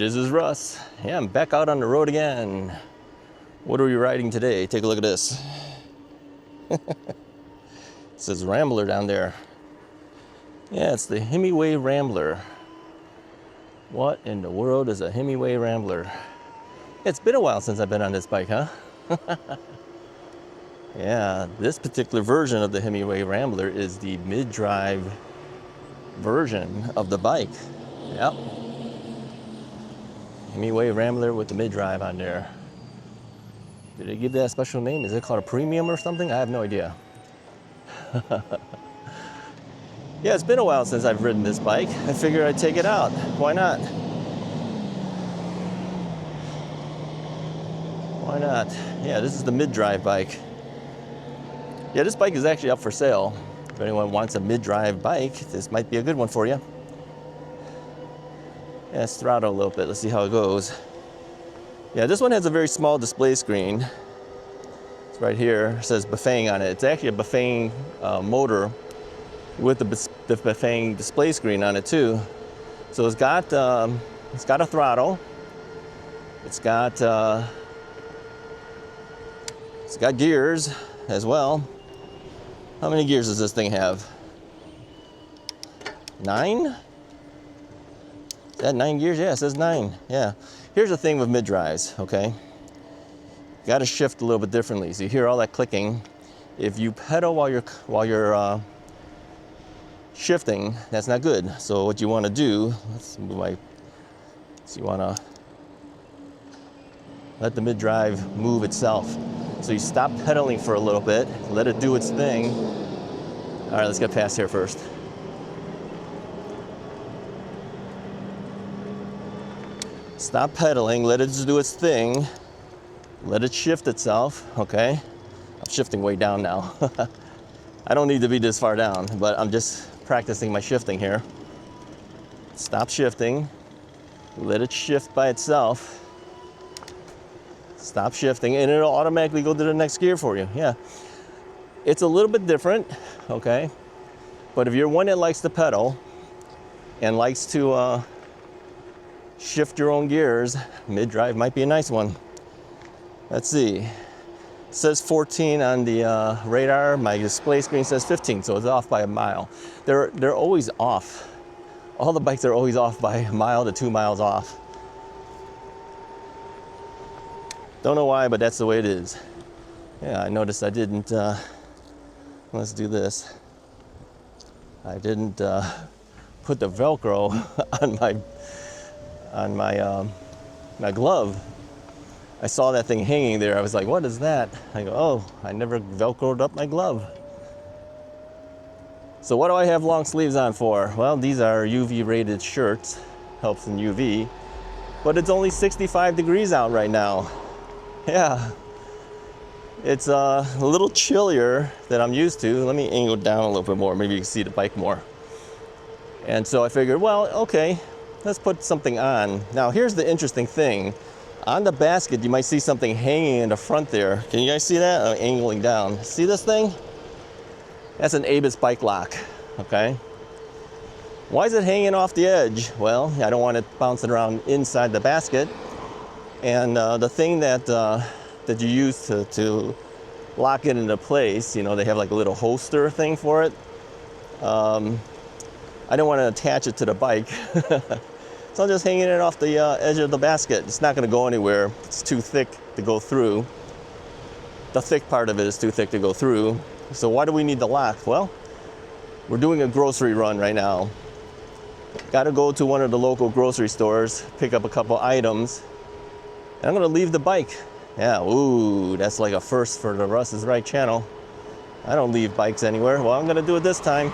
this is Russ. Yeah, I'm back out on the road again. What are we riding today? Take a look at this. It says Rambler down there. Yeah, it's the Himiway Rambler. What in the world is a Himiway Rambler? It's been a while since I've been on this bike, huh? Yeah, this particular version of the Himiway Rambler is the mid-drive version of the bike. Yep. Himiway Rambler with the mid-drive on there. Did they give that a special name? Is it called a premium or something? I have no idea. Yeah, it's been a while since I've ridden this bike. I figured I'd take it out. Why not? Why not? Yeah, this is the mid-drive bike. Yeah, this bike is actually up for sale. If anyone wants a mid-drive bike, this might be a good one for you. Yeah, let's throttle a little bit. Let's see how it goes. Yeah, this one has a very small display screen. It's right here. It says Bafang on it. It's actually a Bafang motor with the Bafang display screen on it too. So it's got a throttle. It's got gears as well. How many gears does this thing have? 9? Is that 9 gears? Yeah, it says 9. Yeah. Here's the thing with mid-drives, okay? You got to shift a little bit differently. So you hear all that clicking. If you pedal while you're shifting, that's not good. So what you want to do, you want to let the mid-drive move itself. So you stop pedaling for a little bit, let it do its thing. All right, let's get past here first. Stop pedaling, let it just do its thing. Let it shift itself, okay? I'm shifting way down now. I don't need to be this far down, but I'm just practicing my shifting here. Stop shifting, let it shift by itself. Stop shifting, and it'll automatically go to the next gear for you, yeah. It's a little bit different, okay? But if you're one that likes to pedal and likes to shift your own gears, mid-drive might be a nice one. Let's see. It says 14 on the radar. My display screen says 15, so it's off by a mile. They're always off. All the bikes are always off by a mile to 2 miles off. Don't know why, but that's the way it is. Yeah, I noticed I didn't, let's do this. I didn't put the Velcro on my glove. I saw that thing hanging there. I was like, what is that? I go, oh, I never Velcroed up my glove. So what do I have long sleeves on for? Well, these are UV rated shirts, helps in UV, but it's only 65 degrees out right now. Yeah, it's a little chillier than I'm used to. Let me angle down a little bit more. Maybe you can see the bike more. And so I figured, well, okay, let's put something on. Now, here's the interesting thing. On the basket, you might see something hanging in the front there. Can you guys see that? I'm angling down. See this thing? That's an Abus bike lock, okay? Why is it hanging off the edge? Well, I don't want it bouncing around inside the basket. And the thing that you use to lock it into place, you know, they have like a little holster thing for it. I don't want to attach it to the bike. So I'm just hanging it off the edge of the basket. It's not going to go anywhere. It's too thick to go through. The thick part of it is too thick to go through. So why do we need the lock? Well, we're doing a grocery run right now. Got to go to one of the local grocery stores, pick up a couple items. And I'm going to leave the bike. Yeah, ooh, that's like a first for the Russ is Right channel. I don't leave bikes anywhere. Well, I'm going to do it this time.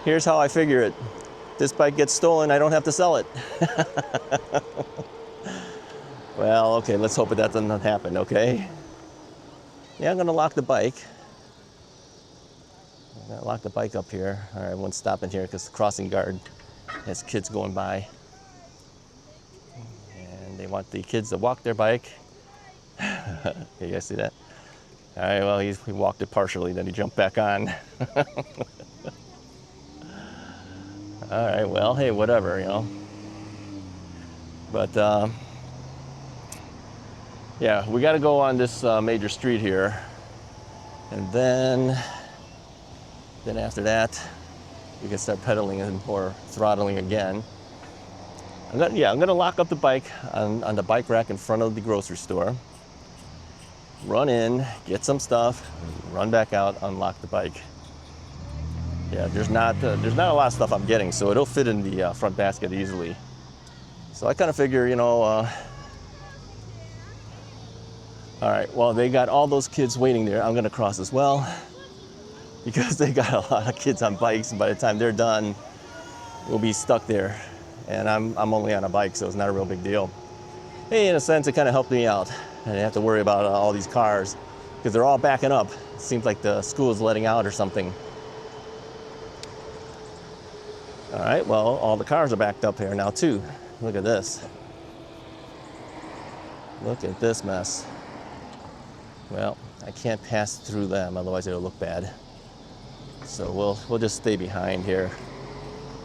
Here's how I figure it. This bike gets stolen, I don't have to sell it. Well, okay, let's hope that doesn't happen, okay? Yeah, I'm going to lock the bike. I'm going to lock the bike up here. All right, I won't stop in here because the crossing guard has kids going by. They want the kids to walk their bike. You guys see that? All right, well, he walked it partially, then he jumped back on. All right, well, hey, whatever, you know. But yeah, we got to go on this major street here, and then after that, we can start pedaling or throttling again. I'm gonna lock up the bike on the bike rack in front of the grocery store. Run in, get some stuff, run back out, unlock the bike. Yeah, there's not a lot of stuff I'm getting, so it'll fit in the front basket easily. So I kind of figure, you know, all right, well, they got all those kids waiting there. I'm gonna cross as well, because they got a lot of kids on bikes, and by the time they're done, we'll be stuck there. And I'm only on a bike, so it's not a real big deal. Hey, in a sense, it kind of helped me out. I didn't have to worry about all these cars, because they're all backing up. It seems like the school is letting out or something. All right, well, all the cars are backed up here now too. Look at this. Look at this mess. Well, I can't pass through them, otherwise it'll look bad. So we'll just stay behind here,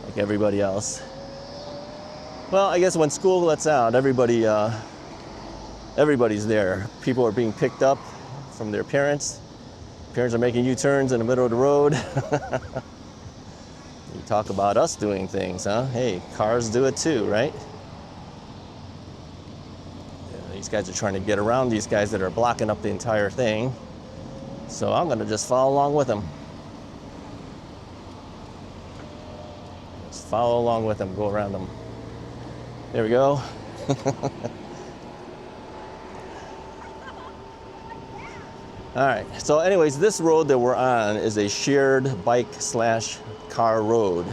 like everybody else. Well, I guess when school lets out, everybody's there. People are being picked up from their parents. Parents are making U-turns in the middle of the road. You talk about us doing things, huh? Hey, cars do it too, right? Yeah, these guys are trying to get around these guys that are blocking up the entire thing. So I'm gonna just follow along with them. Just follow along with them, go around them. There we go. All right, so anyways, this road that we're on is a shared bike/car road.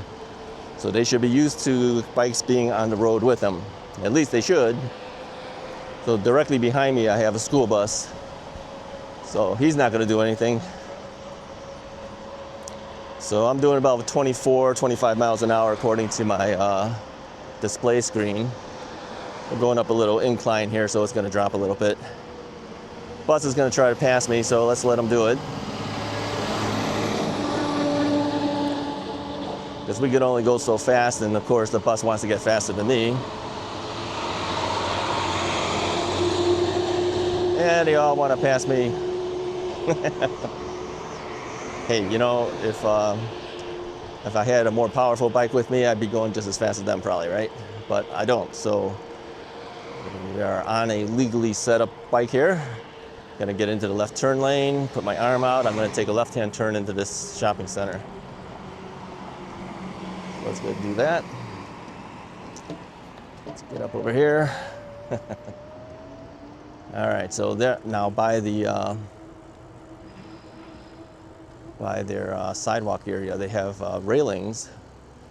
So they should be used to bikes being on the road with them. At least they should. So directly behind me, I have a school bus. So he's not gonna do anything. So I'm doing about 24, 25 miles an hour according to my display screen. We're going up a little incline here, so it's gonna drop a little bit. Bus is gonna try to pass me, so let's let him do it. Because we can only go so fast, and of course the bus wants to get faster than me. And they all wanna pass me. Hey, you know, if I had a more powerful bike with me, I'd be going just as fast as them probably, right? But I don't, so we are on a legally set up bike here. Gonna get into the left turn lane, put my arm out. I'm gonna take a left-hand turn into this shopping center. Let's go do that. Let's get up over here. All right, so there now by their sidewalk area, they have railings,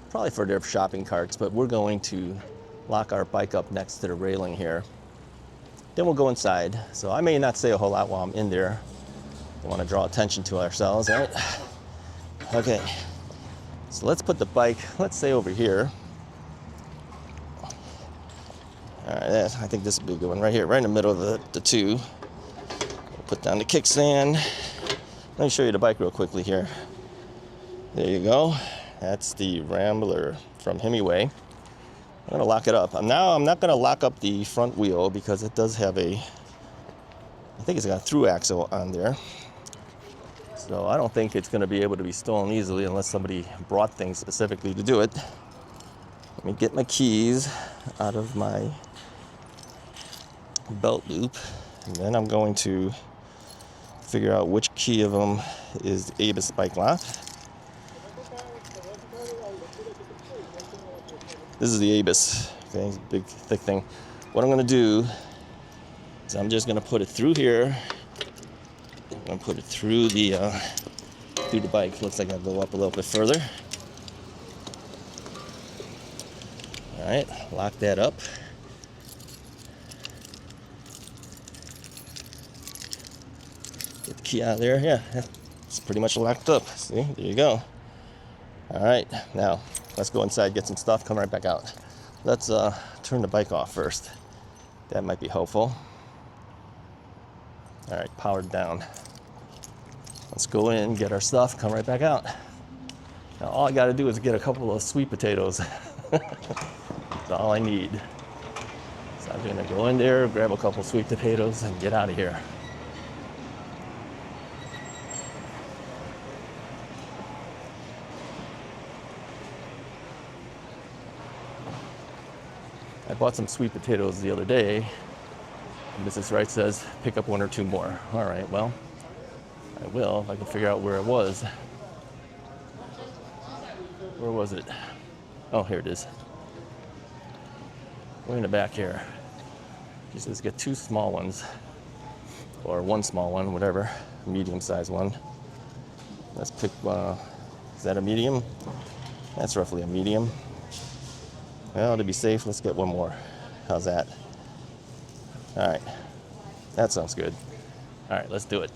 probably for their shopping carts, but we're going to lock our bike up next to the railing here. Then we'll go inside. So I may not say a whole lot while I'm in there. Don't want to draw attention to ourselves, right? Okay, so let's put the bike, let's say over here. All right, I think this would be a good one right here, right in the middle of the two. We'll put down the kickstand. Let me show you the bike real quickly here. There you go. That's the Rambler from Himiway. I'm gonna lock it up. I'm not gonna lock up the front wheel because it does have I think it's got a through axle on there. So I don't think it's gonna be able to be stolen easily unless somebody brought things specifically to do it. Let me get my keys out of my belt loop, and then I'm going to figure out which key of them is the Ebike bike lock. This is the Ebike, okay, it's a big thick thing. What I'm gonna do is I'm just gonna put it through here. I'm gonna put it through the bike. Looks like I'll go up a little bit further. All right, lock that up. Get the key out of there. Yeah, it's pretty much locked up. See, there you go. All right, now let's go inside, get some stuff, come right back out. Let's turn the bike off first. That might be helpful. All right, powered down. Let's go in, get our stuff, come right back out. Now all I gotta do is get a couple of sweet potatoes. That's all I need. So I'm gonna go in there, grab a couple sweet potatoes, and get out of here. I bought some sweet potatoes the other day. Mrs. Wright says, pick up 1 or 2 more. All right, well, I will if I can figure out where it was. Where was it? Oh, here it is. Way in the back here. She says get 2 small ones, or 1 small one, whatever, medium-sized one. Let's pick, is that a medium? That's roughly a medium. Well, to be safe, let's get 1 more. How's that? All right, that sounds good. All right, let's do it.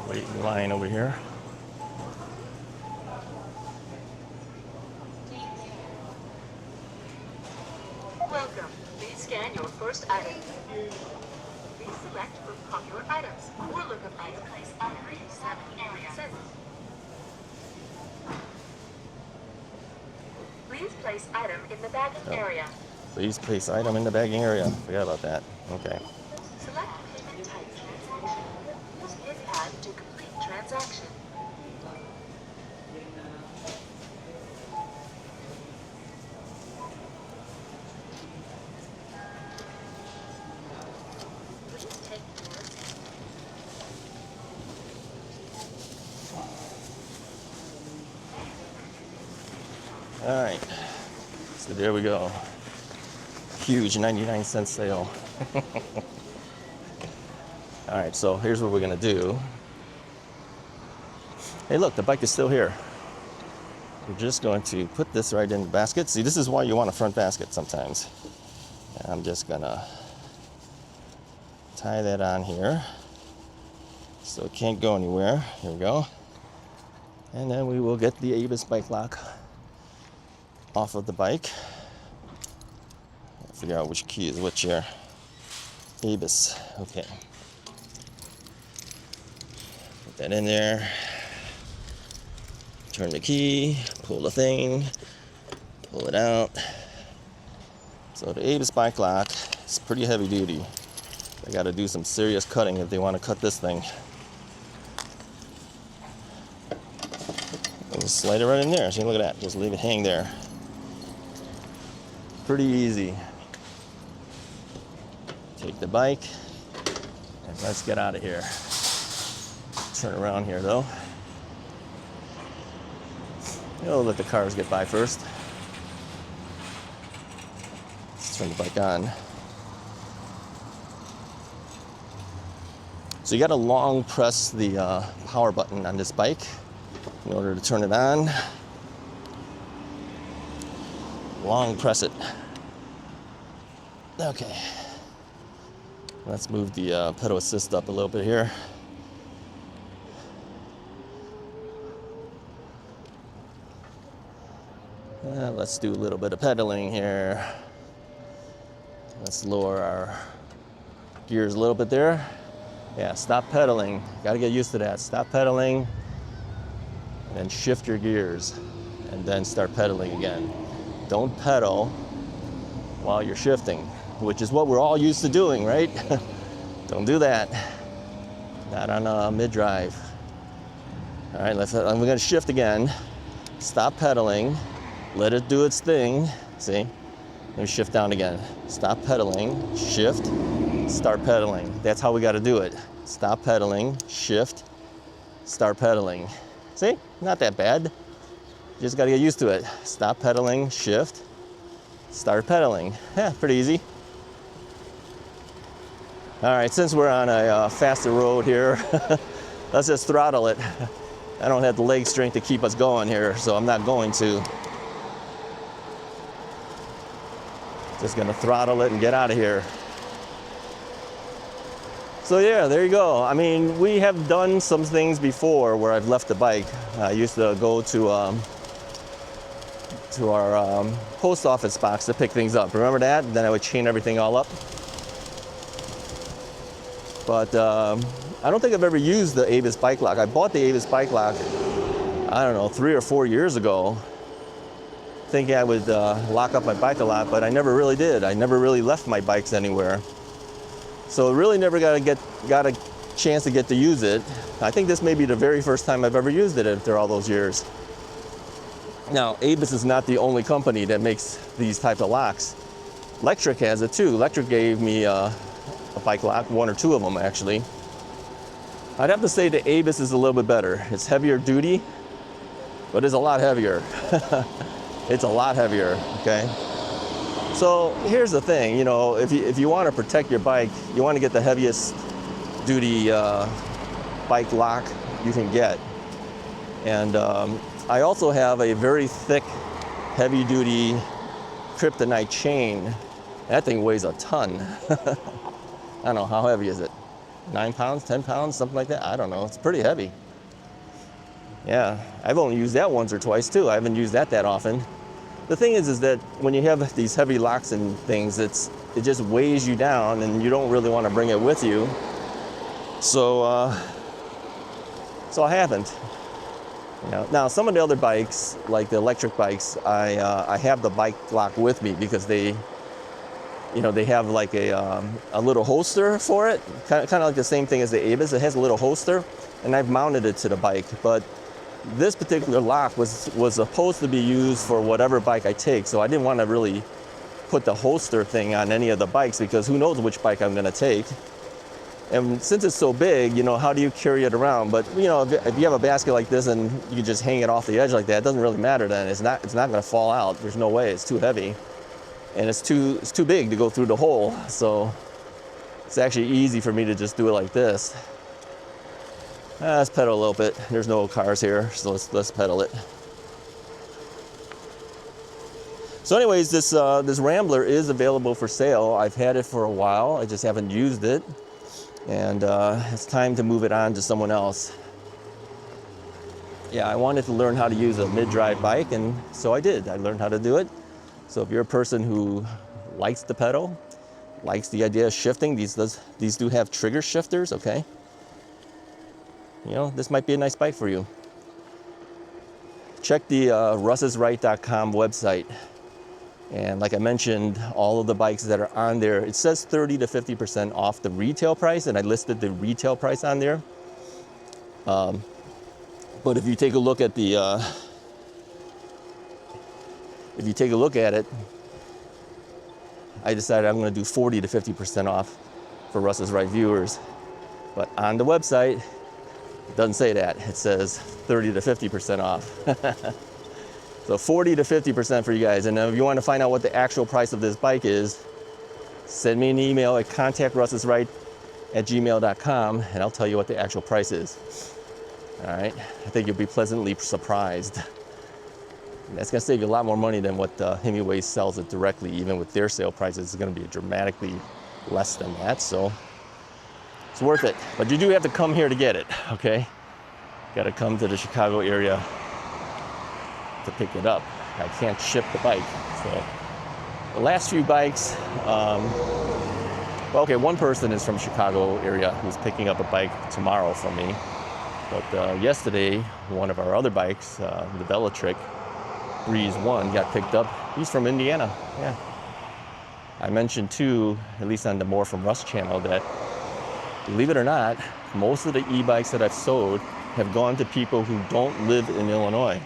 Wait in line over here. Welcome. Please scan your first item. Please select from popular items or look up item place on the area. Please place item in the bagging area. Please place item in the bagging area. Forgot about that. Okay. Select payment type transaction. Use hit pad to complete transaction. Please take your All right. So there we go. Huge 99-cent sale. All right, so here's what we're gonna do. Hey, look, the bike is still here. We're just going to put this right in the basket. See, this is why you want a front basket sometimes. And I'm just gonna tie that on here so it can't go anywhere. Here we go. And then we will get the Avis bike lock off of the bike. Figure out which key is which here. Avis. Okay. Put that in there. Turn the key. Pull the thing. Pull it out. So the Avis bike lock is pretty heavy duty. They got to do some serious cutting if they want to cut this thing. And just slide it right in there. See, look at that. Just leave it hang there. Pretty easy. Take the bike and let's get out of here. Turn around here though. We'll let the cars get by first. Let's turn the bike on. So you got to long press the power button on this bike in order to turn it on. Long press it. Okay. Let's move the pedal assist up a little bit here. Let's do a little bit of pedaling here. Let's lower our gears a little bit there. Yeah, stop pedaling. Gotta get used to that. Stop pedaling and then shift your gears and then start pedaling again. Don't pedal while you're shifting, which is what we're all used to doing, right? Don't do that. Not on mid-drive. All right, we're gonna shift again. Stop pedaling. Let it do its thing. See? Let me shift down again. Stop pedaling, shift, start pedaling. That's how we gotta do it. Stop pedaling, shift, start pedaling. See? Not that bad. You just gotta get used to it. Stop pedaling, shift, start pedaling. Yeah, pretty easy. All right, since we're on a faster road here, let's just throttle it. I don't have the leg strength to keep us going here, so I'm not going to. Just gonna throttle it and get out of here. So yeah, there you go. I mean, we have done some things before where I've left the bike. I used to go to our post office box to pick things up. Remember that? Then I would chain everything all up. But I don't think I've ever used the Ebike bike lock. I bought the Ebike bike lock, I don't know, 3 or 4 years ago, thinking I would lock up my bike a lot, but I never really did. I never really left my bikes anywhere. So really never got a chance to get to use it. I think this may be the very first time I've ever used it after all those years. Now, Ebike is not the only company that makes these type of locks. Lectric has it too. Lectric gave me a bike lock, 1 or 2 of them actually. I'd have to say the Ebike is a little bit better. It's heavier duty, but it's a lot heavier. It's a lot heavier, okay? So here's the thing, you know, if you want to protect your bike, you want to get the heaviest duty bike lock you can get. And I also have a very thick, heavy duty kryptonite chain. That thing weighs a ton. I don't know, how heavy is it? 9 pounds, 10 pounds, something like that? I don't know, it's pretty heavy. Yeah, I've only used that once or twice too. I haven't used that often. The thing is that when you have these heavy locks and things, it just weighs you down and you don't really want to bring it with you. So I haven't. You know, now some of the other bikes, like the electric bikes, I have the bike lock with me because they have like a little holster for it, kind of like the same thing as the Ebike. It has a little holster, and I've mounted it to the bike. But this particular lock was supposed to be used for whatever bike I take, so I didn't want to really put the holster thing on any of the bikes because who knows which bike I'm going to take. And since it's so big, you know, how do you carry it around? But you know, if you have a basket like this and you just hang it off the edge like that, it doesn't really matter then. It's not going to fall out. There's no way. It's too heavy. And it's too big to go through the hole. So it's actually easy for me to just do it like this. Let's pedal a little bit. There's no cars here, so let's pedal it. So anyways, this Rambler is available for sale. I've had it for a while. I just haven't used it. And it's time to move it on to someone else. Yeah, I wanted to learn how to use a mid-drive bike, and so I did. I learned how to do it. So if you're a person who likes to pedal, likes the idea of shifting, these do have trigger shifters, okay? You know, this might be a nice bike for you. Check the russisright.com website. And like I mentioned, all of the bikes that are on there, it says 30 to 50% off the retail price, and I listed the retail price on there. But if you take a look at it, I decided I'm going to do 40 to 50% off for Russ's Right viewers. But on the website, it doesn't say that. It says 30 to 50% off. So 40 to 50% for you guys. And if you want to find out what the actual price of this bike is, send me an email at contactrussisright@gmail.com and I'll tell you what the actual price is. All right, I think you'll be pleasantly surprised. That's going to save you a lot more money than what Himiway sells it directly. Even with their sale prices, it's going to be dramatically less than that. So it's worth it. But you do have to come here to get it, okay? Got to come to the Chicago area to pick it up. I can't ship the bike. So the last few bikes, well, okay, one person is from Chicago area who's picking up a bike tomorrow from me. But yesterday, one of our other bikes, the lectric Breeze 1, got picked up. He's from Indiana, yeah. I mentioned too, at least on the More from Russ channel, that believe it or not, most of the e-bikes that I've sold have gone to people who don't live in Illinois.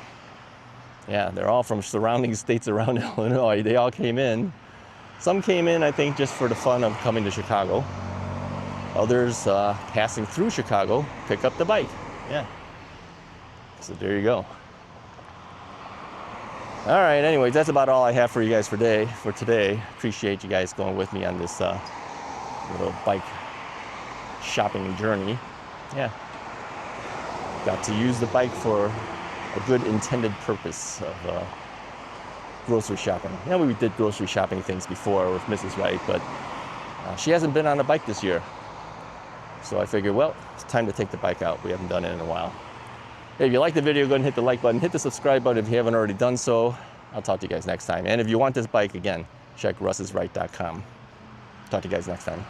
Yeah, they're all from surrounding states around Illinois. They all came in. Some came in, I think, just for the fun of coming to Chicago. Others passing through Chicago pick up the bike. Yeah. So there you go. All right, anyways, that's about all I have for you guys for today. Appreciate you guys going with me on this little bike shopping journey. Yeah. Got to use the bike for a good intended purpose of grocery shopping. Yeah, we did grocery shopping things before with Mrs. Wright, but she hasn't been on a bike this year. So I figured, well, it's time to take the bike out. We haven't done it in a while. Hey, if you like the video, go ahead and hit the like button, hit the subscribe button if you haven't already done so. I'll talk to you guys next time. And if you want this bike, again, check russisright.com. Talk to you guys next time.